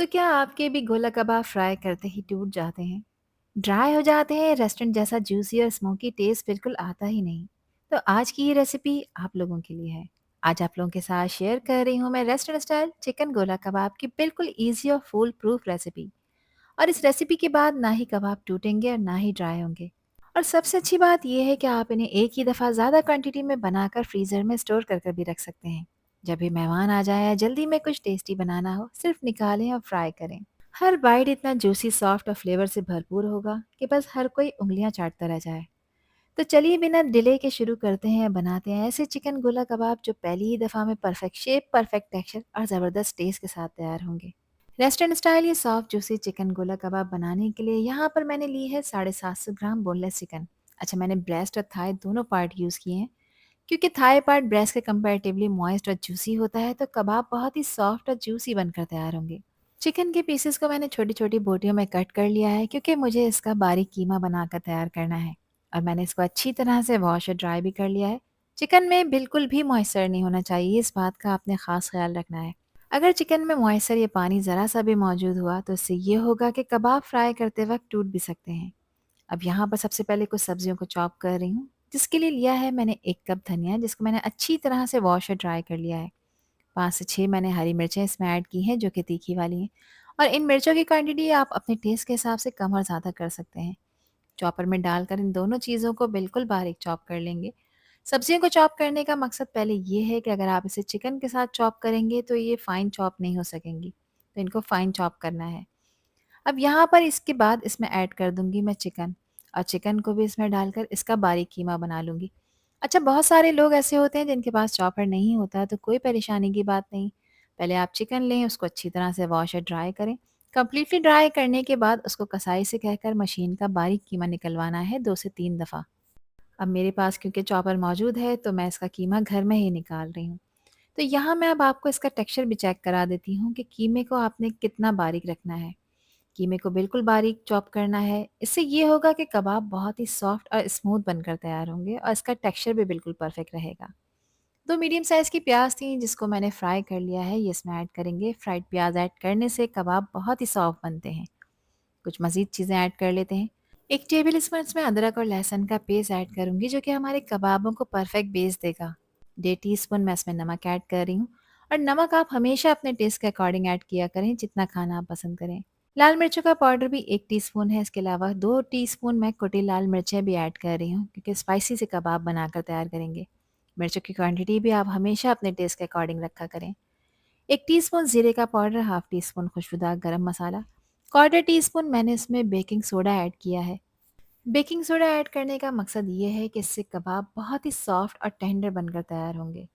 तो क्या आपके भी गोला कबाब फ्राई करते ही टूट जाते हैं, ड्राई हो जाते हैं, रेस्टोरेंट जैसा जूसी और स्मोकी टेस्ट बिल्कुल आता ही नहीं? तो आज की ये रेसिपी आप लोगों के लिए है। आज आप लोगों के साथ शेयर कर रही हूँ मैं रेस्टोरेंट स्टाइल चिकन गोला कबाब की बिल्कुल ईज़ी और फूल प्रूफ रेसिपी। और इस रेसिपी के बाद ना ही कबाब टूटेंगे और ना ही ड्राई होंगे। और सबसे अच्छी बात यह है कि आप इन्हें एक ही दफ़ा ज़्यादा क्वांटिटी में बनाकर फ्रीज़र में स्टोर कर कर भी रख सकते हैं। जब भी मेहमान आ जाए या जल्दी में कुछ टेस्टी बनाना हो, सिर्फ निकालें और फ्राई करें। हर बाइट इतना जूसी, सॉफ्ट और फ्लेवर से भरपूर होगा कि बस हर कोई उंगलियां चाटता रह जाए। तो चलिए बिना डिले के शुरू करते हैं, बनाते हैं ऐसे चिकन गोला कबाब जो पहली ही दफ़ा में परफेक्ट शेप, परफेक्ट टेक्सचर और ज़बरदस्त टेस्ट के साथ तैयार होंगे। रेस्टोरेंट स्टाइल ये सॉफ्ट जूसी चिकन गोला कबाब बनाने के लिए यहाँ पर मैंने ली है 750 ग्राम बोनलेस चिकन। अच्छा, मैंने ब्रेस्ट और थाई दोनों पार्ट यूज़ किए हैं, क्योंकि थाई पार्ट ब्रेस्ट के कंपैरेटिवली मॉइस्ट और जूसी होता है, तो कबाब बहुत ही सॉफ्ट और जूसी बनकर तैयार होंगे। चिकन के पीसेस को मैंने छोटी छोटी बोटियों में कट कर लिया है, क्योंकि मुझे इसका बारीक कीमा बनाकर तैयार करना है। और मैंने इसको अच्छी तरह से वॉश और ड्राई भी कर लिया है। चिकन में बिल्कुल भी मॉइस्चर नहीं होना चाहिए, इस बात का आपने खास ख्याल रखना है। अगर चिकन में मॉइस्चर या पानी ज़रा सा भी मौजूद हुआ तो इससे ये होगा कि कबाब फ्राई करते वक्त टूट भी सकते हैं। अब यहाँ पर सबसे पहले कुछ सब्जियों को चॉप कर रही हूँ, जिसके लिए लिया है मैंने 1 कप धनिया, जिसको मैंने अच्छी तरह से वॉश और ड्राई कर लिया है। 5 से 6 मैंने हरी मिर्चें इसमें ऐड की हैं, जो कि तीखी वाली हैं। और इन मिर्चों की क्वांटिटी आप अपने टेस्ट के हिसाब से कम और ज़्यादा कर सकते हैं। चॉपर में डालकर इन दोनों चीज़ों को बिल्कुल बारीक चॉप कर लेंगे। सब्जियों को चॉप करने का मकसद पहले ये है कि अगर आप इसे चिकन के साथ चॉप करेंगे तो ये फाइन चॉप नहीं हो सकेंगी, तो इनको फाइन चॉप करना है। अब यहाँ पर इसके बाद इसमें ऐड कर दूँगी मैं चिकन, और चिकन को भी इसमें डालकर इसका बारीक कीमा बना लूँगी। अच्छा, बहुत सारे लोग ऐसे होते हैं जिनके पास चॉपर नहीं होता, तो कोई परेशानी की बात नहीं। पहले आप चिकन लें, उसको अच्छी तरह से वॉश और ड्राई करें। कंप्लीटली ड्राई करने के बाद उसको कसाई से कहकर मशीन का बारीक कीमा निकलवाना है 2 से 3 दफ़ा। अब मेरे पास क्योंकि चॉपर मौजूद है, तो मैं इसका कीमा घर में ही निकाल रही हूँ। तो यहाँ मैं अब आपको इसका टेक्सचर भी चेक करा देती हूँ कि कीमे को आपने कितना बारीक रखना है। कीमे को बिल्कुल बारीक चॉप करना है। इससे ये होगा कि कबाब बहुत ही सॉफ्ट और स्मूथ बनकर तैयार होंगे और इसका टेक्सचर भी बिल्कुल परफेक्ट रहेगा। 2 मीडियम साइज़ की प्याज़ थी, जिसको मैंने फ्राई कर लिया है, ये इसमें ऐड करेंगे। फ्राइड प्याज़ ऐड करने से कबाब बहुत ही सॉफ्ट बनते हैं। कुछ मज़ीद चीज़ें ऐड कर लेते हैं। 1 टेबल स्पून इसमें अदरक और लहसुन का पेस्ट ऐड करूँगी, जो कि हमारे कबाबों को परफेक्ट बेस देगा। 1.5 टीस्पून मैं इसमें नमक ऐड कर रही हूँ, और नमक आप हमेशा अपने टेस्ट के अकॉर्डिंग ऐड किया करें, जितना खाना आप पसंद करें। लाल मिर्चों का पाउडर भी 1 टीस्पून है, इसके अलावा 2 टीस्पून मैं कुटी लाल मिर्चें भी ऐड कर रही हूँ, क्योंकि स्पाइसी से कबाब बनाकर तैयार करेंगे। मिर्चों की क्वांटिटी भी आप हमेशा अपने टेस्ट के अकॉर्डिंग रखा करें। 1 टीस्पून ज़ीरे का पाउडर, हाफ टी स्पून खुशबूदार गरम मसाला, क्वार्टर टीस्पून मैंने इसमें बेकिंग सोडा ऐड किया है। बेकिंग सोडा ऐड करने का मकसद ये है कि इससे कबाब बहुत ही सॉफ्ट और टेंडर बनकर तैयार होंगे।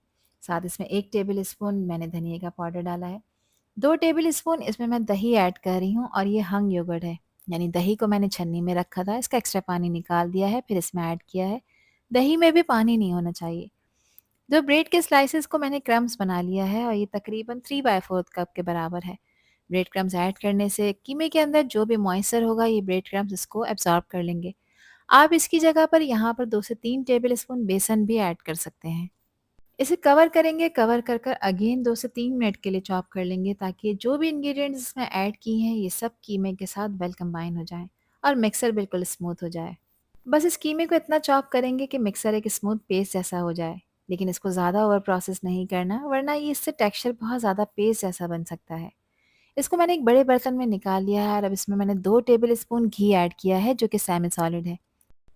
साथ इसमें 1 टेबल स्पून मैंने धनिया का पाउडर डाला है। 2 टेबल स्पून इसमें मैं दही ऐड कर रही हूँ, और ये हंग योगर्ट है। यानी दही को मैंने छन्नी में रखा था, इसका एक्स्ट्रा पानी निकाल दिया है, फिर इसमें ऐड किया है। दही में भी पानी नहीं होना चाहिए। 2 ब्रेड के स्लाइसेस को मैंने क्रम्स बना लिया है, और ये तकरीबन 3/4 कप के बराबर है। ब्रेड क्रम्स ऐड करने से कीमे के अंदर जो भी मॉइस्चर होगा, ये ब्रेड क्रम्स इसको एब्ज़ॉर्ब कर लेंगे। आप इसकी जगह पर यहाँ पर 2 से 3 टेबल स्पून बेसन भी ऐड कर सकते हैं। इसे कवर करेंगे, कवर कर कर अगेन 2 से 3 मिनट के लिए चॉप कर लेंगे, ताकि जो भी इंग्रीडिएंट्स इसमें ऐड किए हैं, ये सब कीमे के साथ वेल कंबाइन हो जाएँ और मिक्सर बिल्कुल स्मूथ हो जाए। बस इस कीमे को इतना चॉप करेंगे कि मिक्सर एक स्मूथ पेस्ट जैसा हो जाए, लेकिन इसको ज़्यादा ओवर प्रोसेस नहीं करना, वरना ये इससे टेक्सचर बहुत ज़्यादा पेस्ट जैसा बन सकता है। इसको मैंने एक बड़े बर्तन में निकाल लिया है, और अब इसमें मैंने 2 टेबल स्पून घी ऐड किया है, जो कि सेमी सॉलिड है।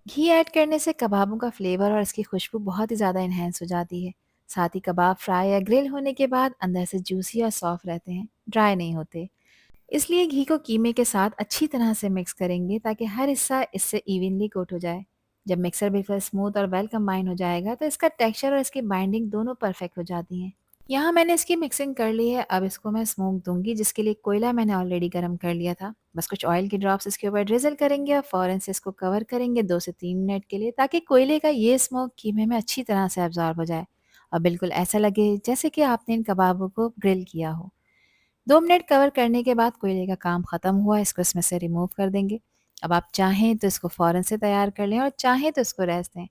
घी ऐड करने से कबाबों का फ्लेवर और इसकी खुशबू बहुत ही ज़्यादा इन्हेंस हो जाती है। साथ ही कबाब फ्राई या ग्रिल होने के बाद अंदर से जूसी और सॉफ्ट रहते हैं, ड्राई नहीं होते। इसलिए घी को कीमे के साथ अच्छी तरह से मिक्स करेंगे, ताकि हर हिस्सा इससे इवनली कोट हो जाए। जब मिक्सर बिल्कुल स्मूथ और वेल कंबाइन हो जाएगा, तो इसका टेक्सचर और इसकी बाइंडिंग दोनों परफेक्ट हो जाती हैं। यहाँ मैंने इसकी मिक्सिंग कर ली है, अब इसको मैं स्मोक दूंगी, जिसके लिए कोयला मैंने ऑलरेडी गर्म कर लिया था। बस कुछ ऑयल की ड्रॉप्स इसके ऊपर ड्रिजल करेंगे, और फ़ौरन से इसको कवर करेंगे 2 से 3 मिनट के लिए, ताकि कोयले का ये स्मोक कीमे में अच्छी तरह से एब्जॉर्ब हो जाए और बिल्कुल ऐसा लगे जैसे कि आपने इन कबाबों को ग्रिल किया हो। 2 मिनट कवर करने के बाद कोयले का काम ख़त्म हुआ, इसको इसमें से रिमूव कर देंगे। अब आप चाहें तो इसको फ़ौरन से तैयार कर लें, और चाहें तो इसको रेस्ट दें।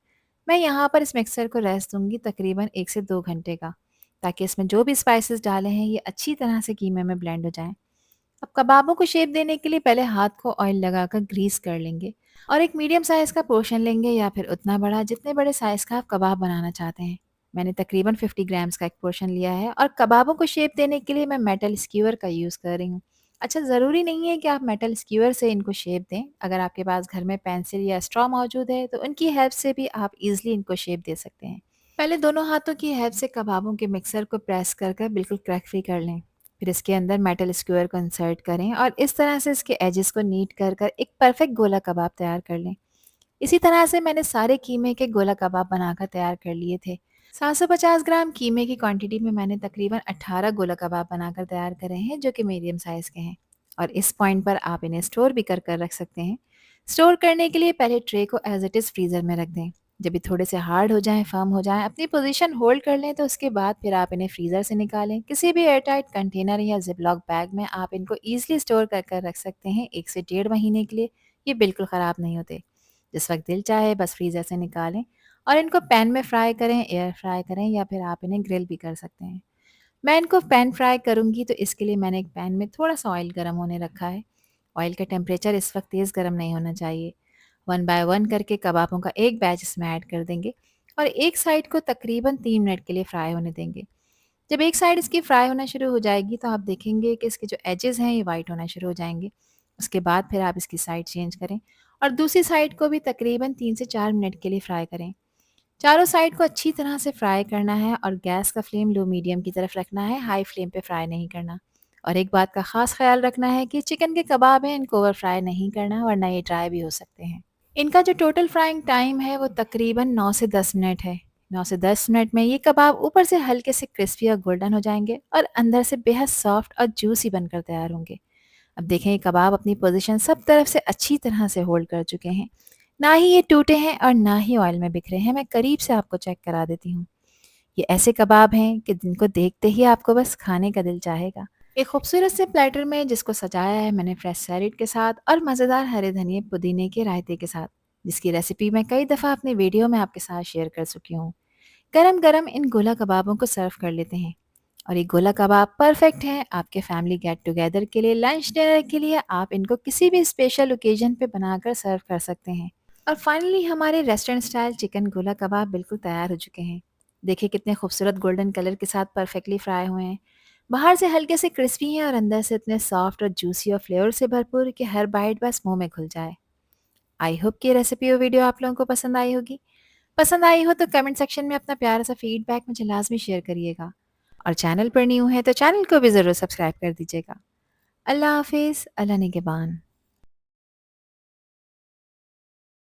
मैं यहाँ पर इस मिक्सर को रेस्ट दूँगी तकरीबन 1 से 2 घंटे का, ताकि इसमें जो भी स्पाइसेस डाले हैं, ये अच्छी तरह से कीमे में ब्लेंड हो जाएँ। अब कबाबों को शेप देने के लिए पहले हाथ को ऑयल लगाकर ग्रीस कर लेंगे और एक मीडियम साइज़ का पोर्शन लेंगे या फिर उतना बड़ा जितने बड़े साइज़ का आप कबाब बनाना चाहते हैं। मैंने तकरीबन 50 ग्राम्स का एक पोर्शन लिया है और कबाबों को शेप देने के लिए मैं मेटल स्क्यूअर का यूज़ कर रही हूँ। अच्छा, ज़रूरी नहीं है कि आप मेटल स्क्यूअर से इनको शेप दें। अगर आपके पास घर में पेंसिल या स्ट्रॉ मौजूद है तो उनकी हेल्प से भी आप ईज़िली इनको शेप दे सकते हैं। पहले दोनों हाथों की हेल्प से कबाबों के मिक्सर को प्रेस कर बिल्कुल क्रैक फ्री कर लें। फिर इसके अंदर मेटल स्क्वायर को इंसर्ट करें और इस तरह से इसके एजेस को नीट कर एक परफेक्ट गोला कबाब तैयार कर लें। इसी तरह से मैंने सारे कीमे के गोला कबाब बनाकर तैयार कर लिए थे। 750 ग्राम कीमे की क्वांटिटी में मैंने तकरीबन 18 गोला कबाब बनाकर तैयार करे हैं जो कि मीडियम साइज़ के हैं। और इस पॉइंट पर आप इन्हें स्टोर भी कर रख सकते हैं। स्टोर करने के लिए पहले ट्रे को एज इट इज़ फ्रीज़र में रख दें। जब ये थोड़े से हार्ड हो जाएं, फर्म हो जाएं, अपनी पोजीशन होल्ड कर लें तो उसके बाद फिर आप इन्हें फ्रीज़र से निकालें। किसी भी एयरटाइट कंटेनर या जिपलॉक बैग में आप इनको ईजिली स्टोर कर रख सकते हैं 1 से 1.5 महीने के लिए। ये बिल्कुल ख़राब नहीं होते। जिस वक्त दिल चाहे बस फ्रीज़र से निकालें और इनको पैन में फ्राई करें, एयर फ्राई करें या फिर आप इन्हें ग्रिल भी कर सकते हैं। मैं इनको पैन फ्राई करूँगी तो इसके लिए मैंने एक पैन में थोड़ा-सा ऑयल गरम होने रखा है। ऑयल का टेम्परेचर इस वक्त तेज़ गरम नहीं होना चाहिए। 1 बाय 1 करके कबाबों का एक बैच इसमें ऐड कर देंगे और एक साइड को तकरीबन 3 मिनट के लिए फ्राई होने देंगे। जब एक साइड इसकी फ्राई होना शुरू हो जाएगी तो आप देखेंगे कि इसके जो एजेस हैं ये वाइट होना शुरू हो जाएँगे। उसके बाद फिर आप इसकी साइड चेंज करें और दूसरी साइड को भी तकरीबन 3 से 4 मिनट के लिए फ्राई करें। चारों साइड को अच्छी तरह से फ्राई करना है और गैस का फ्लेम लो मीडियम की तरफ रखना है, हाई फ्लेम पे फ्राई नहीं करना। और एक बात का ख़ास ख़्याल रखना है कि चिकन के कबाब हैं इनको ओवर फ्राई नहीं करना वरना ये ड्राई भी हो सकते हैं। इनका जो टोटल फ्राइंग टाइम है वो तकरीबन 9 से 10 मिनट है। 9 से 10 मिनट में ये कबाब ऊपर से हल्के से क्रिस्पी और गोल्डन हो जाएंगे और अंदर से बेहद सॉफ्ट और जूसी बनकर तैयार होंगे। अब देखें ये कबाब अपनी पोजीशन सब तरफ से अच्छी तरह से होल्ड कर चुके हैं। ना ही ये टूटे हैं और ना ही ऑयल में बिखरे हैं। मैं करीब से आपको चेक करा देती हूँ। ये ऐसे कबाब हैं कि जिनको देखते ही आपको बस खाने का दिल चाहेगा। एक खूबसूरत से प्लेटर में जिसको सजाया है मैंने फ्रेश सैलेड के साथ और मज़ेदार हरे धनिए पुदीने के रायते के साथ, जिसकी रेसिपी मैं कई दफ़ा अपने वीडियो में आपके साथ शेयर कर चुकी हूँ। गरम गरम इन गोला कबाबों को सर्व कर लेते हैं और ये गोला कबाब परफेक्ट है आपके फैमिली गेट टुगेदर के लिए, लंच डिनर के लिए। आप इनको किसी भी स्पेशल ओकेजन पे बनाकर सर्व कर सकते हैं। और फाइनली हमारे रेस्टोरेंट स्टाइल चिकन गोला कबाब बिल्कुल तैयार हो चुके हैं। देखिए कितने खूबसूरत गोल्डन कलर के साथ परफेक्टली फ्राई हुए हैं। बाहर से हल्के से क्रिस्पी हैं और अंदर से इतने सॉफ्ट और जूसी और फ्लेवर से भरपूर कि हर बाइट बस मुंह में घुल जाए। आई होप कि रेसिपी और वीडियो आप लोगों को पसंद आई होगी। पसंद आई हो तो कमेंट सेक्शन में अपना प्यारा सा फीडबैक मुझे लाजमी शेयर करिएगा। और चैनल पर न्यू है तो चैनल को भी ज़रूर सब्सक्राइब कर दीजिएगा। अल्लाह हाफिज़, अल्लाह निगहबान।